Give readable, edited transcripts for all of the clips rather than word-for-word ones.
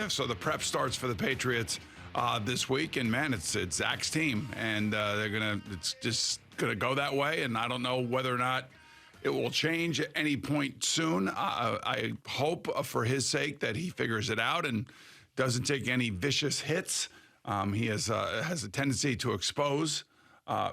So the prep starts for the Patriots this week, and man, it's Zach's team, and it's just gonna go that way. And I don't know whether or not it will change at any point soon. I hope for his sake that he figures it out and doesn't take any vicious hits. He has a tendency to expose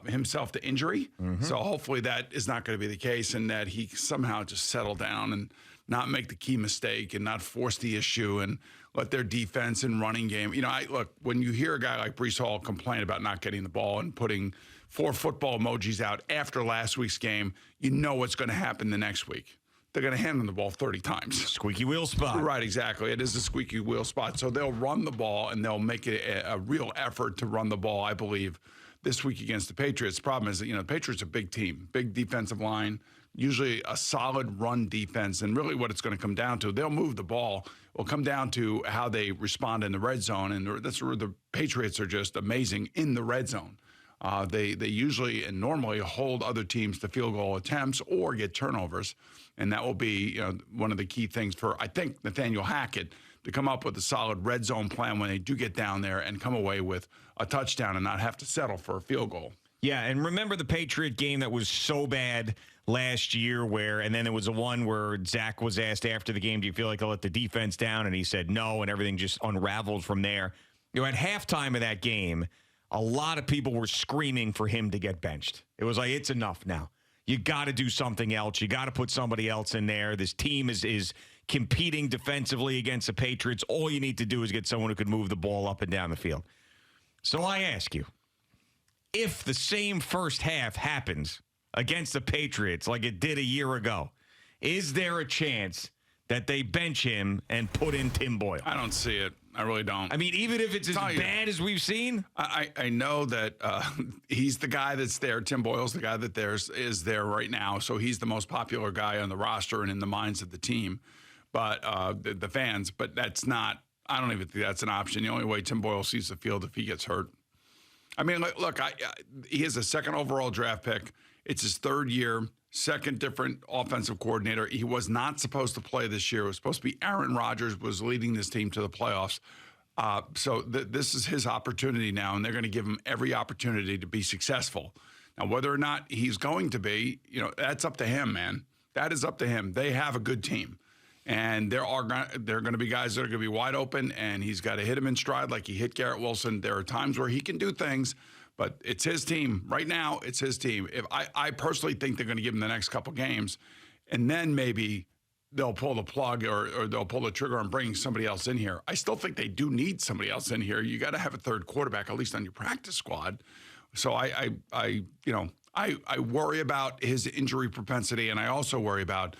himself to injury. So hopefully that is not going to be the case, and that he somehow just settle down and not make the key mistake and not force the issue and let their defense and running game. Look, when you hear a guy like Breece Hall complain about not getting the ball and putting 4 football emojis out after last week's game, you know what's going to happen the next week. They're going to hand him the ball 30 times. Squeaky wheel spot. Right, exactly. It is a squeaky wheel spot. So they'll run the ball, and they'll make it a real effort to run the ball, I believe, this week against the Patriots. The problem is that, the Patriots are a big team, big defensive line, usually a solid run defense. And really what it's going to come down to, they'll move the ball. It will come down to how they respond in the red zone. And that's where the Patriots are just amazing in the red zone. They usually and normally hold other teams to field goal attempts or get turnovers. And that will be one of the key things for, I think, Nathaniel Hackett to come up with a solid red zone plan when they do get down there and come away with a touchdown and not have to settle for a field goal. Yeah, and remember the Patriot game that was so bad last year and then there was a one where Zach was asked after the game, do you feel like they'll let the defense down? And he said no, and everything just unraveled from there. At halftime of that game, a lot of people were screaming for him to get benched. It was like, it's enough now. You got to do something else. You got to put somebody else in there. This team is competing defensively against the Patriots. All you need to do is get someone who can move the ball up and down the field. So I ask you, if the same first half happens against the Patriots like it did a year ago, is there a chance that they bench him and put in Tim Boyle? I don't see it. I really don't. I mean, even if it's as bad as we've seen? I know that he's the guy that's there. Tim Boyle's the guy that is there right now. So he's the most popular guy on the roster and in the minds of the team, but the fans. But that's not, I don't even think that's an option. The only way Tim Boyle sees the field if he gets hurt. I mean, look, he is a second overall draft pick. It's his third year, second different offensive coordinator. He was not supposed to play this year. It was supposed to be Aaron Rodgers was leading this team to the playoffs. So this is his opportunity now, and they're going to give him every opportunity to be successful. Now, whether or not he's going to be, that's up to him, man. That is up to him. They have a good team. And there are going to be guys that are going to be wide open, and he's got to hit him in stride like he hit Garrett Wilson. There are times where he can do things, but it's his team. Right now, it's his team. If I personally think they're going to give him the next couple games, and then maybe they'll pull the plug or they'll pull the trigger on bringing somebody else in here. I still think they do need somebody else in here. You got to have a third quarterback, at least on your practice squad. So I worry about his injury propensity, and I also worry about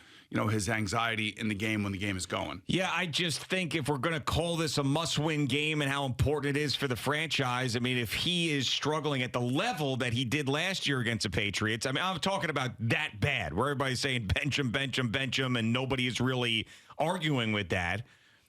his anxiety in the game when the game is going. Yeah, I just think if we're going to call this a must-win game and how important it is for the franchise, I mean, if he is struggling at the level that he did last year against the Patriots, I mean, I'm talking about that bad, where everybody's saying bench him, bench him, bench him, and nobody is really arguing with that.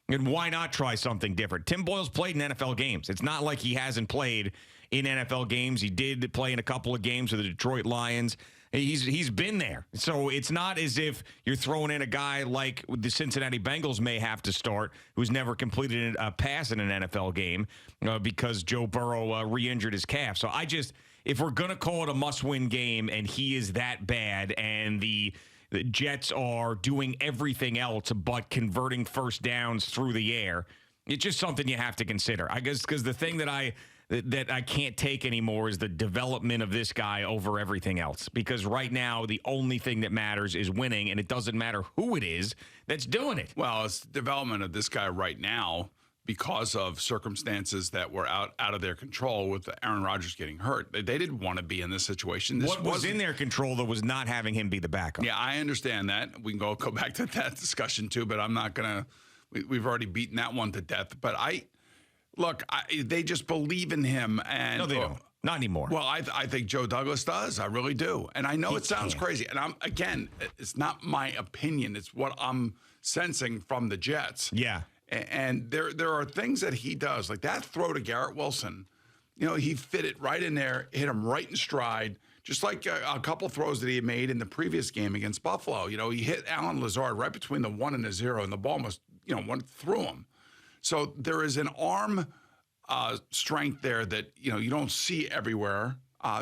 And why not try something different? Tim Boyle's played in NFL games. It's not like he hasn't played in NFL games. He did play in a couple of games with the Detroit Lions. He's been there. So it's not as if you're throwing in a guy like the Cincinnati Bengals may have to start, who's never completed a pass in an NFL game because Joe Burrow re-injured his calf. So if we're going to call it a must-win game and he is that bad and the Jets are doing everything else but converting first downs through the air, it's just something you have to consider. I guess because the thing that I can't take anymore is the development of this guy over everything else. Because right now, the only thing that matters is winning, and it doesn't matter who it is that's doing it. Well, it's the development of this guy right now because of circumstances that were out of their control with Aaron Rodgers getting hurt. They didn't want to be in this situation. What was in their control, though, was not having him be the backup. Yeah, I understand that. We can go back to that discussion, too, but I'm not going to – we've already beaten that one to death. But they just believe in him. And no, they don't. Not anymore. Well, I think Joe Douglas does. I really do. And I know it sounds crazy. And it's not my opinion. It's what I'm sensing from the Jets. Yeah. And there are things that he does, like that throw to Garrett Wilson. He fit it right in there, hit him right in stride, just like a couple throws that he had made in the previous game against Buffalo. He hit Alan Lazard right between the 1 and the 0, and the ball went through him. So there is an arm strength there that you don't see everywhere.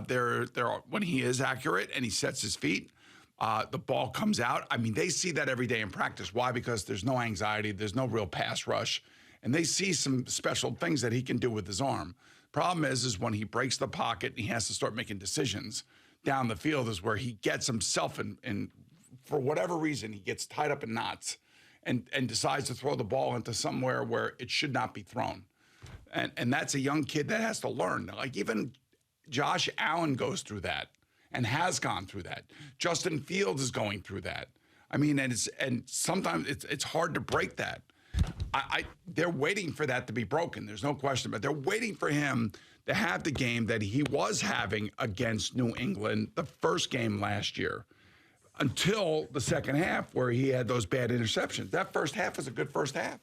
There are, when he is accurate and he sets his feet, the ball comes out. I mean, they see that every day in practice. Why? Because there's no anxiety, there's no real pass rush, and they see some special things that he can do with his arm. Problem is when he breaks the pocket and he has to start making decisions down the field is where he gets himself in for whatever reason, he gets tied up in knots and decides to throw the ball into somewhere where it should not be thrown. And that's a young kid that has to learn. Like even Josh Allen goes through that and has gone through that. Justin Fields is going through that. I mean, and sometimes it's hard to break that. They're waiting for that to be broken. There's no question, but they're waiting for him to have the game that he was having against New England the first game last year until the second half where he had those bad interceptions. That first half was a good first half.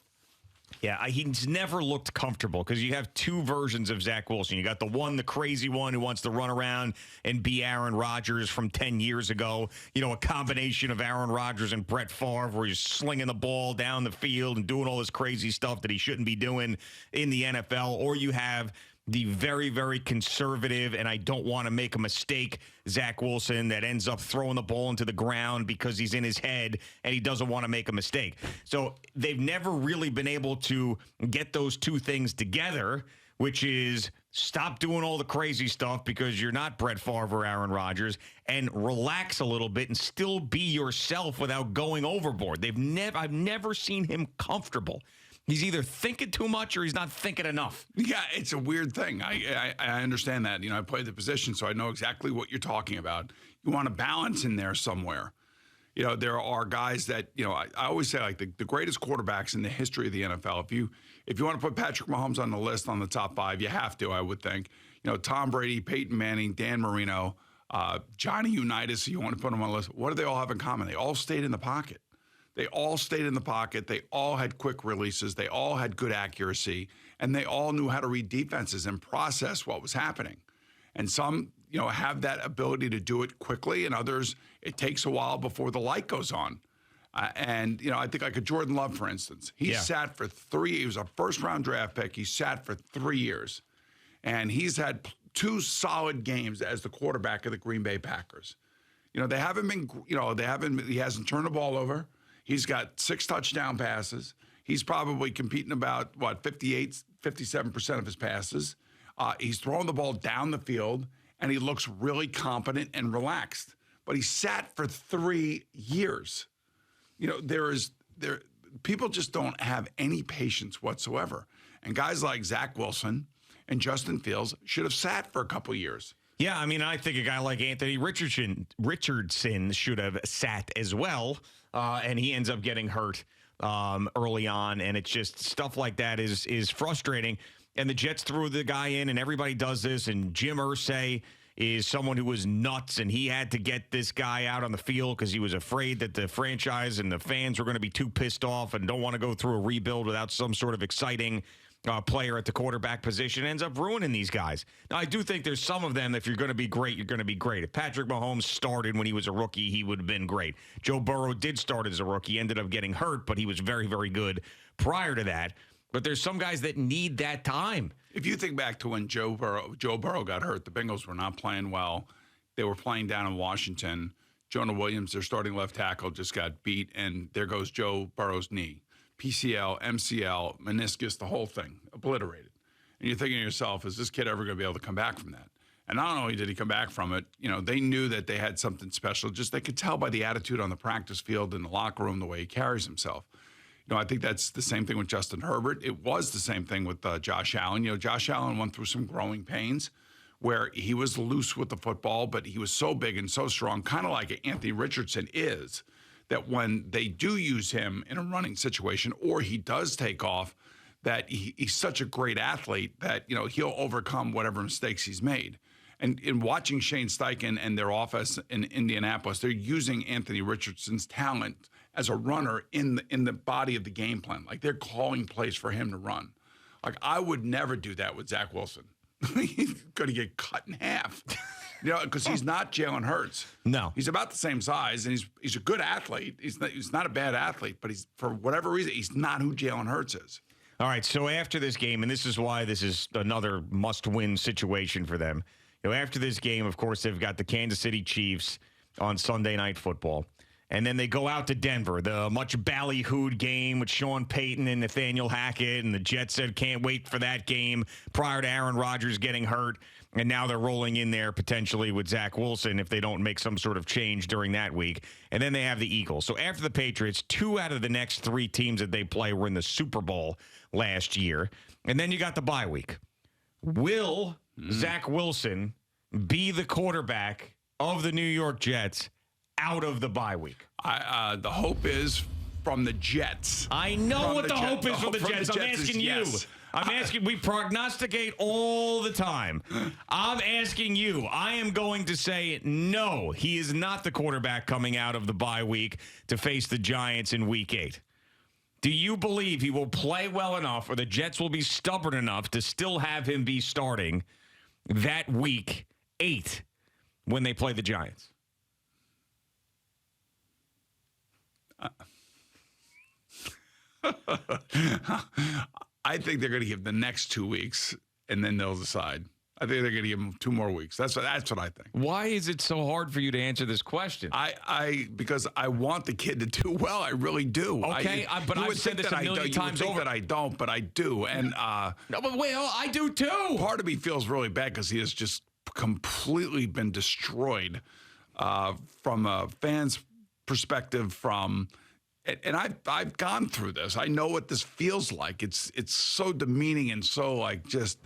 Yeah, he's never looked comfortable because you have two versions of Zach Wilson. You got the crazy one who wants to run around and be Aaron Rodgers from 10 years ago. A combination of Aaron Rodgers and Brett Favre where he's slinging the ball down the field and doing all this crazy stuff that he shouldn't be doing in the NFL. Or you have the very, very conservative, and I don't want to make a mistake, Zach Wilson, that ends up throwing the ball into the ground because he's in his head and he doesn't want to make a mistake. So they've never really been able to get those two things together, which is stop doing all the crazy stuff because you're not Brett Favre or Aaron Rodgers, and relax a little bit and still be yourself without going overboard. I've never seen him comfortable. He's either thinking too much or he's not thinking enough. Yeah, it's a weird thing. I understand that. I played the position, so I know exactly what you're talking about. You want a balance in there somewhere. There are guys that, I always say, like, the greatest quarterbacks in the history of the NFL. If you want to put Patrick Mahomes on the list on the top 5, you have to, I would think. Tom Brady, Peyton Manning, Dan Marino, Johnny Unitas, you want to put them on the list. What do they all have in common? They all stayed in the pocket. They all stayed in the pocket. They all had quick releases. They all had good accuracy. And they all knew how to read defenses and process what was happening. And some, have that ability to do it quickly. And others, it takes a while before the light goes on. I think like a Jordan Love, for instance. He sat for 3 years. He was a first-round draft pick. He sat for 3 years. And he's had 2 solid games as the quarterback of the Green Bay Packers. They haven't been, he hasn't turned the ball over. He's got 6 touchdown passes. He's probably competing about, 57% of his passes. He's throwing the ball down the field, and he looks really competent and relaxed. But he sat for 3 years. People just don't have any patience whatsoever. And guys like Zach Wilson and Justin Fields should have sat for a couple years. Yeah, I think a guy like Anthony Richardson should have sat as well, and he ends up getting hurt early on, and it's just stuff like that is frustrating. And the Jets threw the guy in, and everybody does this, and Jim Irsay is someone who was nuts, and he had to get this guy out on the field because he was afraid that the franchise and the fans were going to be too pissed off and don't want to go through a rebuild without some sort of exciting player at the quarterback position. Ends up ruining these guys. Now, I do think there's some of them, if you're going to be great, you're going to be great. If Patrick Mahomes started when he was a rookie, he would have been great. Joe Burrow did start as a rookie, ended up getting hurt, but he was very, very good prior to that. But there's some guys that need that time. If you think back to when Joe Burrow got hurt, the Bengals were not playing well. They were playing down in Washington. Jonah Williams, their starting left tackle, just got beat, and there goes Joe Burrow's knee. PCL, MCL, meniscus, the whole thing, obliterated. And you're thinking to yourself, is this kid ever going to be able to come back from that? And not only did he come back from it, they knew that they had something special. Just they could tell by the attitude on the practice field, in the locker room, the way he carries himself. I think that's the same thing with Justin Herbert. It was the same thing with Josh Allen. Josh Allen went through some growing pains where he was loose with the football, but he was so big and so strong, kind of like Anthony Richardson is, that when they do use him in a running situation or he does take off, that he's such a great athlete that, he'll overcome whatever mistakes he's made. And in watching Shane Steichen and their office in Indianapolis, they're using Anthony Richardson's talent as a runner in the body of the game plan. Like, they're calling plays for him to run. Like, I would never do that with Zach Wilson. He's going to get cut in half. Because he's not Jalen Hurts. No. He's about the same size, and he's a good athlete. He's not a bad athlete, but he's, for whatever reason, he's not who Jalen Hurts is. All right, so after this game, and this is why this is another must-win situation for them. After this game, of course, they've got the Kansas City Chiefs on Sunday Night Football. And then they go out to Denver, the much ballyhooed game with Sean Payton and Nathaniel Hackett. And the Jets said can't wait for that game prior to Aaron Rodgers getting hurt. And now they're rolling in there potentially with Zach Wilson if they don't make some sort of change during that week. And then they have the Eagles. So after the Patriots, 2 out of the next 3 teams that they play were in the Super Bowl last year. And then you got the bye week. Will Zach Wilson be the quarterback of the New York Jets out of the bye week? The hope is from the Jets. I know what the hope is from the Jets. I'm asking you. Yes. I'm asking. We prognosticate all the time. I'm asking you. I am going to say no. He is not the quarterback coming out of the bye week to face the Giants in Week 8. Do you believe he will play well enough, or the Jets will be stubborn enough to still have him be starting that Week 8 when they play the Giants? I think they're going to give the next 2 weeks, and then they'll decide. I think they're going to give him 2 more weeks. That's what I think. Why is it so hard for you to answer this question? Because I want the kid to do well. I really do. Okay, but I've said this a million times over. That I don't, but I do. And no, but wait, I do too. Part of me feels really bad because he has just completely been destroyed from a fan's perspective. And I've gone through this. I know what this feels like. It's so demeaning and so like just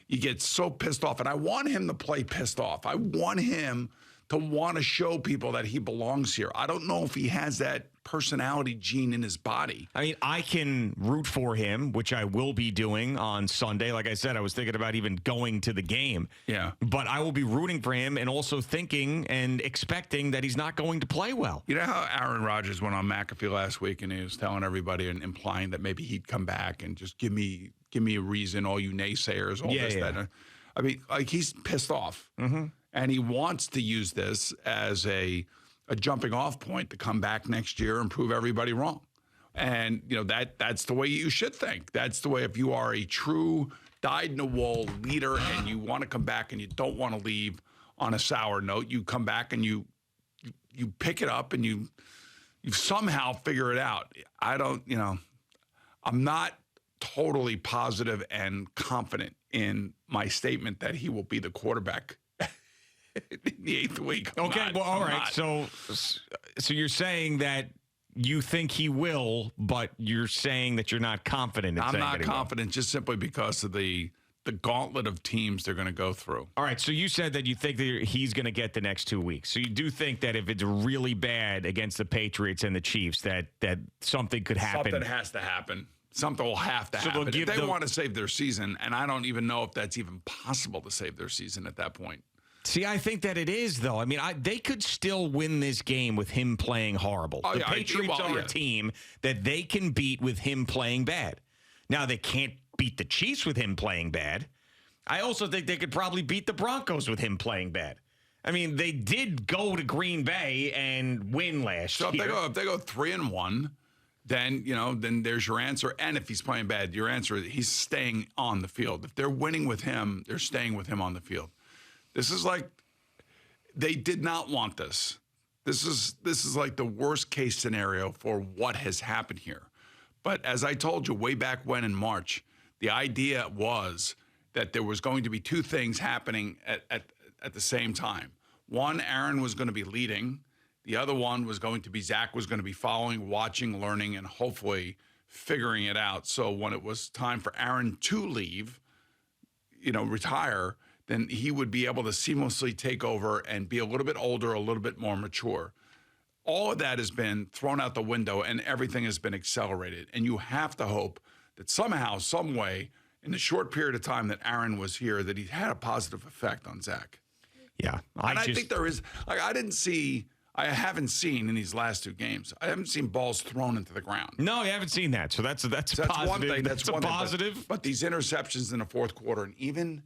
you get so pissed off. And I want him to play pissed off. I want him to want to show people that he belongs here. I don't know if he has that personality gene in his body. I mean, I can root for him, which I will be doing on Sunday. Like I said, I was thinking about even going to the game. Yeah. But I will be rooting for him and also thinking and expecting that he's not going to play well. You know how Aaron Rodgers went on McAfee last week and he was telling everybody and implying that maybe he'd come back and just give me a reason, all you naysayers, all this, that. I mean, like he's pissed off. Mm-hmm. And he wants to use this as a jumping off point to come back next year and prove everybody wrong. And, that's the way you should think. That's the way if you are a true dyed-in-the-wool leader and you want to come back and you don't want to leave on a sour note, you come back and you pick it up and you somehow figure it out. I'm not totally positive and confident in my statement that he will be the quarterback in the 8th week. All right. So you're saying that you think he will, but you're saying that you're not confident in I'm saying not confident just simply because of the gauntlet of teams they're going to go through. All right, so you said that you think that he's going to get the next 2 weeks. So you do think that if it's really bad against the Patriots and the Chiefs, that something could happen. Something has to happen. Something will have to happen. If they want to save their season, and I don't even know if that's even possible to save their season at that point. See, I think that it is, though. I mean, they could still win this game with him playing horrible. The Patriots are a team that they can beat with him playing bad. Now, they can't beat the Chiefs with him playing bad. I also think they could probably beat the Broncos with him playing bad. I mean, they did go to Green Bay and win last year. So if they go 3-1, then there's your answer. And if he's playing bad, your answer is he's staying on the field. If they're winning with him, they're staying with him on the field. This is like they did not want this. This is like the worst case scenario for what has happened here. But as I told you way back when in March, the idea was that there was going to be 2 things happening at the same time. One, Aaron was going to be leading. The other one was going to be Zach was going to be following, watching, learning, and hopefully figuring it out. So when it was time for Aaron to leave, retire, then he would be able to seamlessly take over and be a little bit older, a little bit more mature. All of that has been thrown out the window and everything has been accelerated. And you have to hope that somehow, some way, in the short period of time that Aaron was here, that he had a positive effect on Zach. Yeah. I think there is, I haven't seen in these last 2 games, I haven't seen balls thrown into the ground. No, you haven't seen that. So that's positive. One thing. That's a one positive. Thing. But these interceptions in the fourth quarter, and even,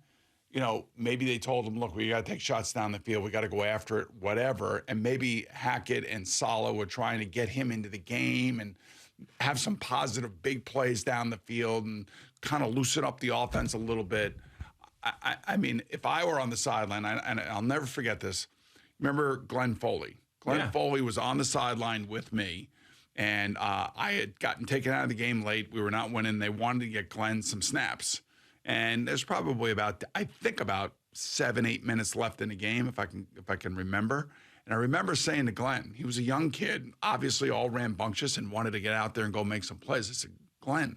maybe they told him, look, we got to take shots down the field. We got to go after it, whatever. And maybe Hackett and Saleh were trying to get him into the game. And have some positive big plays down the field and kind of loosen up the offense a little bit. I mean, if I were on the sideline, and I'll never forget this. Remember Glenn Foley? Glenn Foley was on the sideline with me, and I had gotten taken out of the game late. We were not winning. They wanted to get Glenn some snaps. And there's probably about 7-8 minutes left in the game, if I can remember. And I remember saying to Glenn, he was a young kid, obviously all rambunctious and wanted to get out there and go make some plays. I said, Glenn,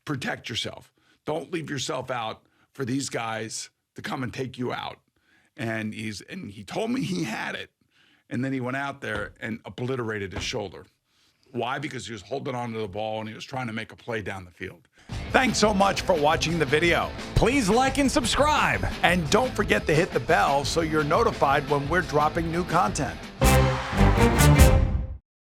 protect yourself. Don't leave yourself out for these guys to come and take you out. And he told me he had it. And then he went out there and obliterated his shoulder. Why? Because he was holding onto the ball and he was trying to make a play down the field. Thanks so much for watching the video. Please like and subscribe. And don't forget to hit the bell so you're notified when we're dropping new content.